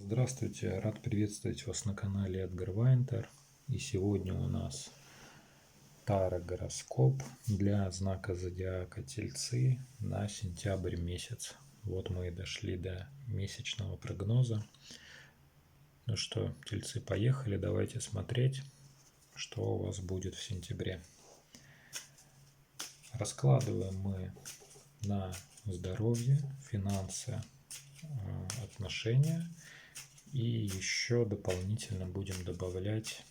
Здравствуйте, рад приветствовать вас на канале Эдгар Вайнтер. И сегодня у нас таро-гороскоп для знака зодиака Тельцы на сентябрь месяц. Вот мы и дошли до месячного прогноза. Ну что, Тельцы, поехали, давайте смотреть, что у вас будет в сентябре. Раскладываем мы на здоровье, финансы, отношения. И еще дополнительно будем добавлять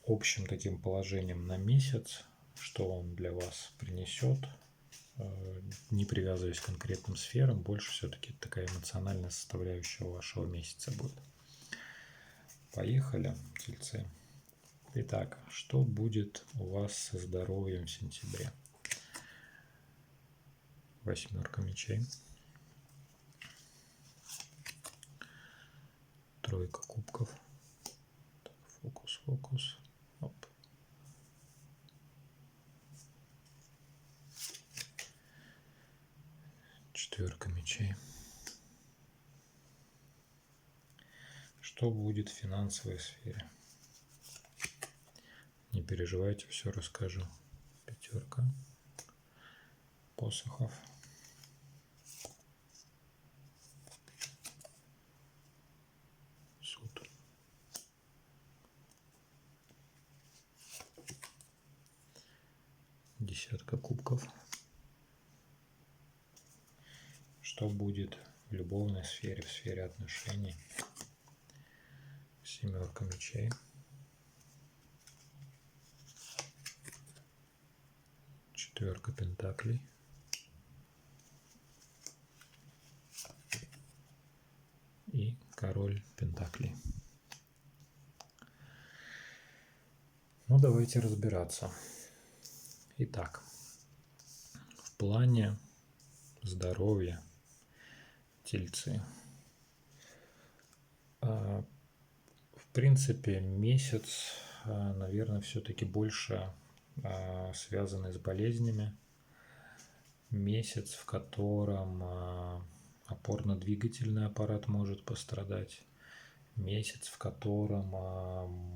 общим таким положением на месяц, что он для вас принесет, не привязываясь к конкретным сферам, больше все-таки такая эмоциональная составляющая вашего месяца будет. Поехали, Тельцы. Итак, что будет у вас со здоровьем в сентябре? Восьмерка мечей. Тройка кубков. Так, фокус. Оп. Четверка мечей. Что будет в финансовой сфере? Не переживайте, все расскажу. Пятерка посохов. Суд. Десятка кубков. Что будет в любовной сфере, в сфере отношений? Семерка мечей. Четверка пентаклей. И король пентаклей. Ну, давайте разбираться. Итак, в плане здоровья, Тельцы. В принципе, месяц, наверное, все-таки больше связанный с болезнями. Месяц, в котором опорно-двигательный аппарат может пострадать. Месяц, в котором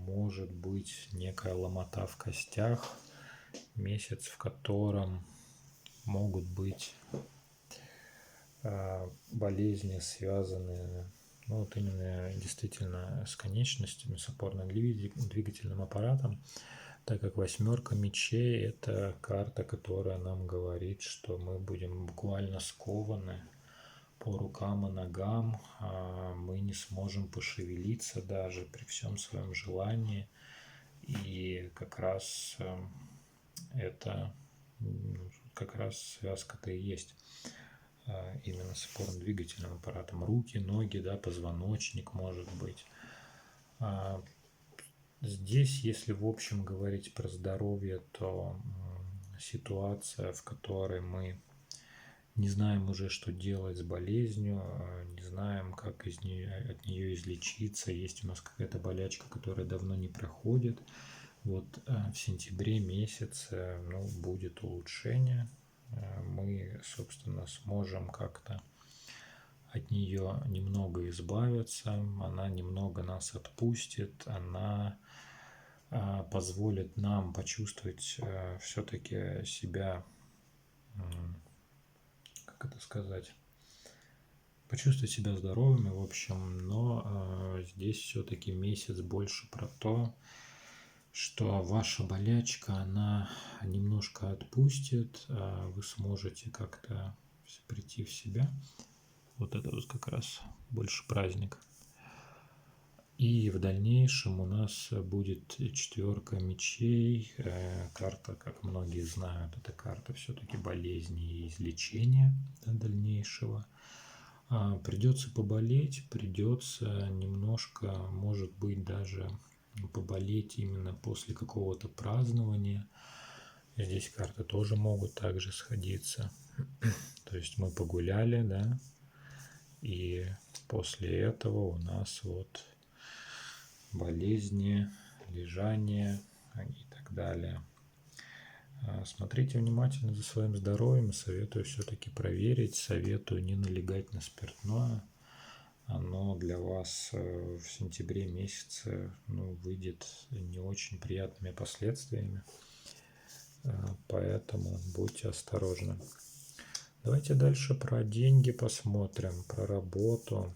может быть некая ломота в костях. Месяц, в котором могут быть болезни, связанные вот именно действительно с конечностями, с опорно-двигательным аппаратом, так как восьмерка мечей – это карта, которая нам говорит, что мы будем буквально скованы по рукам и ногам, мы не сможем пошевелиться даже при всем своем желании. И как раз это как раз связка-то и есть именно с опорно-двигательным аппаратом. Руки, ноги, да, позвоночник может быть. Здесь, если в общем говорить про здоровье, то ситуация, в которой мы не знаем уже, что делать с болезнью, не знаем, как от нее излечиться, есть у нас какая-то болячка, которая давно не проходит. Вот в сентябре месяце будет улучшение, мы, собственно, сможем как-то от нее немного избавиться, она немного нас отпустит, она позволит нам почувствовать все-таки себя, как это сказать, почувствовать себя здоровыми, в общем, но здесь все-таки месяц больше про то, что ваша болячка, она немножко отпустит, вы сможете как-то прийти в себя. Вот это вот как раз больше праздник. И в дальнейшем у нас будет четверка мечей. Карта, как многие знают, это карта все-таки болезни и излечения дальнейшего. Придется поболеть, придется немножко, может быть, даже поболеть именно после какого-то празднования. Здесь карты тоже могут также сходиться. То есть мы погуляли, да, и после этого у нас вот болезни, лежание и так далее. Смотрите внимательно за своим здоровьем, советую все-таки проверить, советую не налегать на спиртное. Оно для вас в сентябре месяце выйдет не очень приятными последствиями, поэтому будьте осторожны. Давайте дальше про деньги посмотрим, про работу.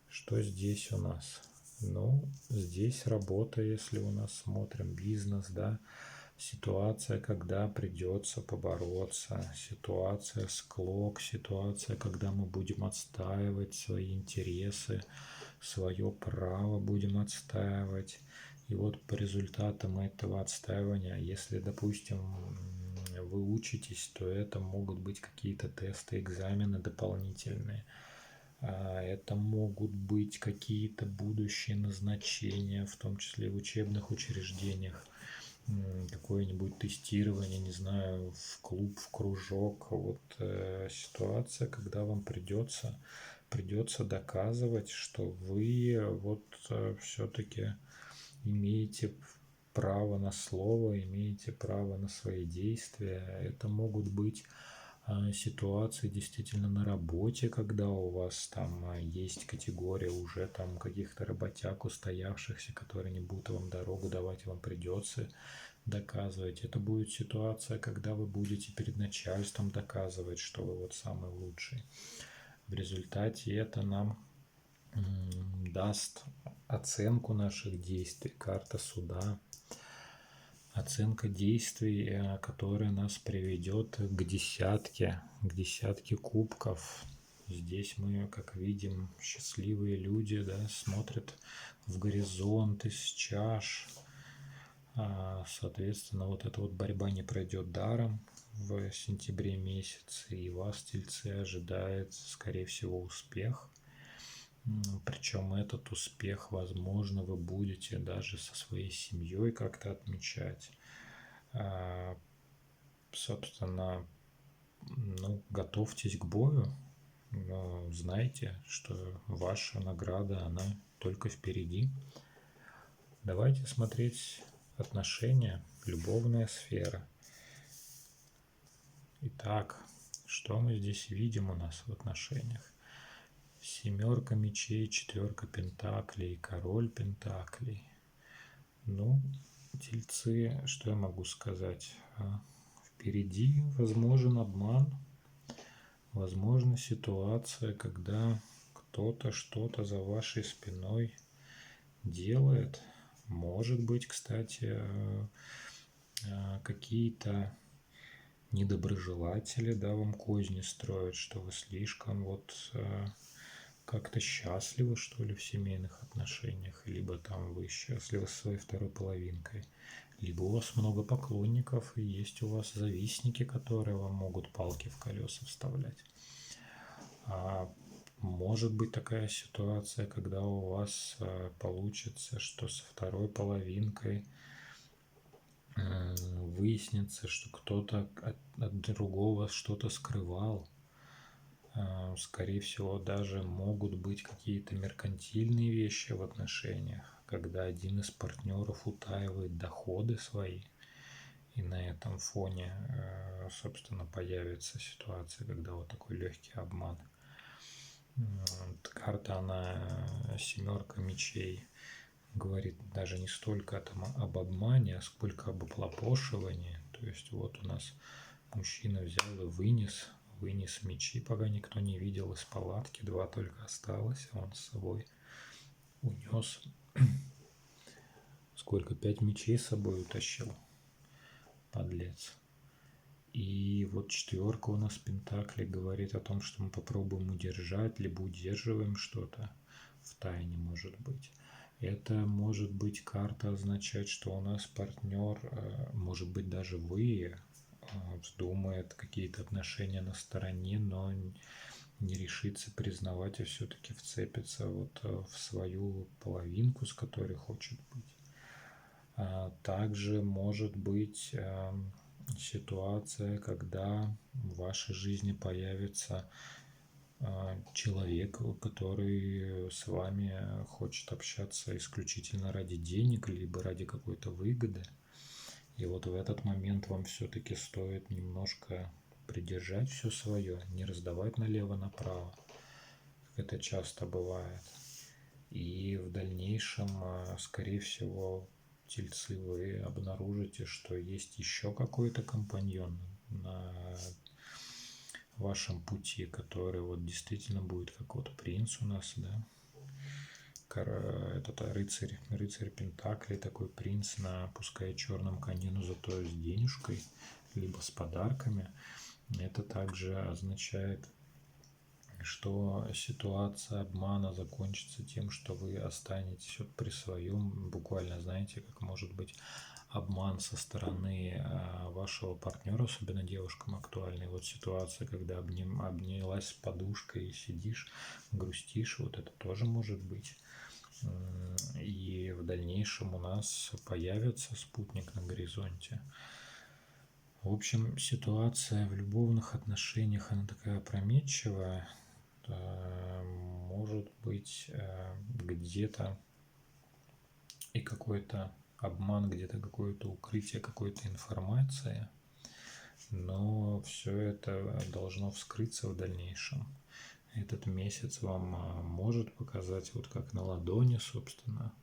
Что здесь у нас? Здесь работа, если у нас смотрим бизнес, да, ситуация, когда придется побороться, ситуация склок, ситуация, когда мы будем отстаивать свои интересы, свое право будем отстаивать. И вот по результатам этого отстаивания, если, допустим, вы учитесь, то это могут быть какие-то тесты, экзамены дополнительные. Это могут быть какие-то будущие назначения, в том числе в учебных учреждениях, какое-нибудь тестирование, не знаю, в клуб, в кружок. Вот ситуация, когда вам придется доказывать, что вы все-таки имеете право на слово, имеете право на свои действия. Это могут быть ситуации действительно на работе, когда у вас там есть категория уже там каких-то работяг устоявшихся, которые не будут вам дорогу давать, вам придется доказывать. Это будет ситуация, когда вы будете перед начальством доказывать, что вы вот самый лучший. В результате это нам даст оценку наших действий, карта суда, оценка действий, которая нас приведет к десятке кубков. Здесь мы, как видим, счастливые люди, да, смотрят в горизонт из чаш. Соответственно, вот эта вот борьба не пройдет даром в сентябре месяце, и вас, тельцы, ожидает, скорее всего, успех. Причем этот успех, возможно, вы будете даже со своей семьей как-то отмечать. Собственно, готовьтесь к бою, но знайте, что ваша награда, она только впереди. Давайте смотреть отношения, любовная сфера. Итак, что мы здесь видим у нас в отношениях? Семерка мечей, четверка пентаклей, король пентаклей. Тельцы, что я могу сказать? Впереди возможен обман, возможна ситуация, когда кто-то что-то за вашей спиной делает. Может быть, кстати, какие-то недоброжелатели, да, вам козни строят, что вы слишком как-то счастливы, что ли, в семейных отношениях, либо там вы счастливы со своей второй половинкой, либо у вас много поклонников и есть у вас завистники, которые вам могут палки в колеса вставлять. Может быть такая ситуация, когда у вас получится, что со второй половинкой выяснится, что кто-то от другого что-то скрывал. Скорее всего, даже могут быть какие-то меркантильные вещи в отношениях, когда один из партнеров утаивает доходы свои, и на этом фоне, собственно, появится ситуация, когда вот такой легкий обман. Карта, она семерка мечей, говорит даже не столько об обмане, а сколько об оплопошивании. То есть вот у нас мужчина взял и вынес мечи, пока никто не видел, из палатки, 2 только осталось, а он с собой унес. Сколько? 5 мечей с собой утащил, подлец. И вот четверка у нас пентаклей говорит о том, что мы попробуем удержать, либо удерживаем что-то в тайне, может быть. Это может быть карта означать, что у нас партнер, может быть даже вы, вздумает какие-то отношения на стороне, но не решится признавать и все-таки вцепится в свою половинку, с которой хочет быть. Также может быть ситуация, когда в вашей жизни появится человек, который с вами хочет общаться исключительно ради денег, либо ради какой-то выгоды. И вот в этот момент вам все-таки стоит немножко придержать все свое, не раздавать налево-направо, как это часто бывает. И в дальнейшем, скорее всего, тельцы, вы обнаружите, что есть еще какой-то компаньон на вашем пути, который вот действительно будет как вот принц у нас, да, этот рыцарь Пентаклей, такой принц на, пускай черном коне, но зато с денежкой, либо с подарками. Это также означает, что ситуация обмана закончится тем, что вы останетесь вот при своем, буквально, знаете, как может быть обман со стороны вашего партнера, особенно девушкам актуальной. Вот ситуация, когда обнялась с подушкой и сидишь, грустишь, вот это тоже может быть. И в дальнейшем у нас появится спутник на горизонте. В общем, ситуация в любовных отношениях, она такая опрометчивая. Может быть где-то и какой-то обман, где-то какое-то укрытие какой-то информации, но все это должно вскрыться в дальнейшем. Этот месяц вам может показать, вот как на ладони, собственно,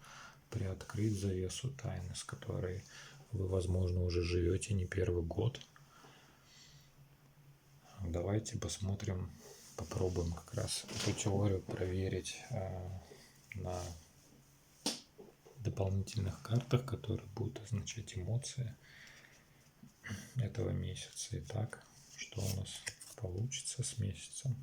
приоткрыть завесу тайны, с которой вы, возможно, уже живете не первый год. Давайте посмотрим, попробуем как раз эту теорию проверить на дополнительных картах, которые будут означать эмоции этого месяца. Итак, что у нас получится с месяцем?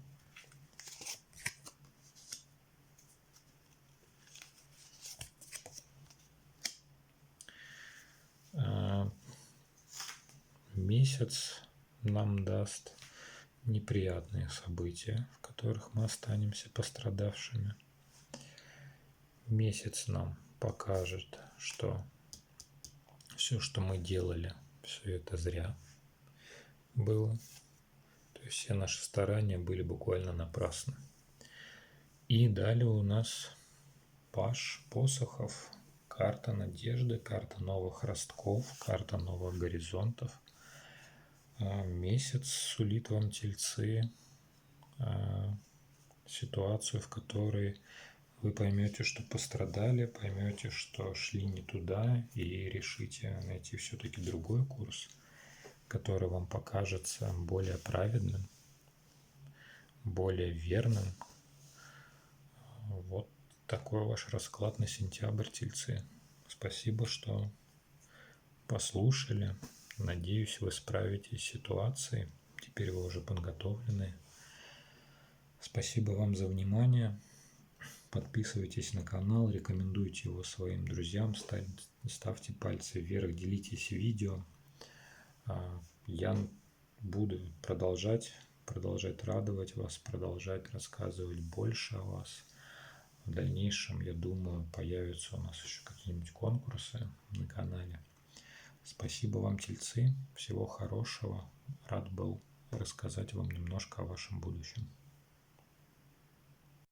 Месяц нам даст неприятные события, в которых мы останемся пострадавшими. Месяц нам покажет, что все, что мы делали, все это зря было. То есть все наши старания были буквально напрасны. И далее у нас паж посохов, карта надежды, карта новых ростков, карта новых горизонтов. Месяц сулит вам, тельцы, ситуацию, в которой вы поймете, что пострадали, поймете, что шли не туда, и решите найти все-таки другой курс, который вам покажется более праведным, более верным. Вот такой ваш расклад на сентябрь, тельцы. Спасибо, что послушали. Надеюсь, вы справитесь с ситуацией. Теперь вы уже подготовлены. Спасибо вам за внимание. Подписывайтесь на канал, рекомендуйте его своим друзьям, ставьте пальцы вверх, делитесь видео. Я буду продолжать радовать вас, продолжать рассказывать больше о вас. В дальнейшем, я думаю, появятся у нас еще какие-нибудь конкурсы на канале. Спасибо вам, тельцы. Всего хорошего. Рад был рассказать вам немножко о вашем будущем.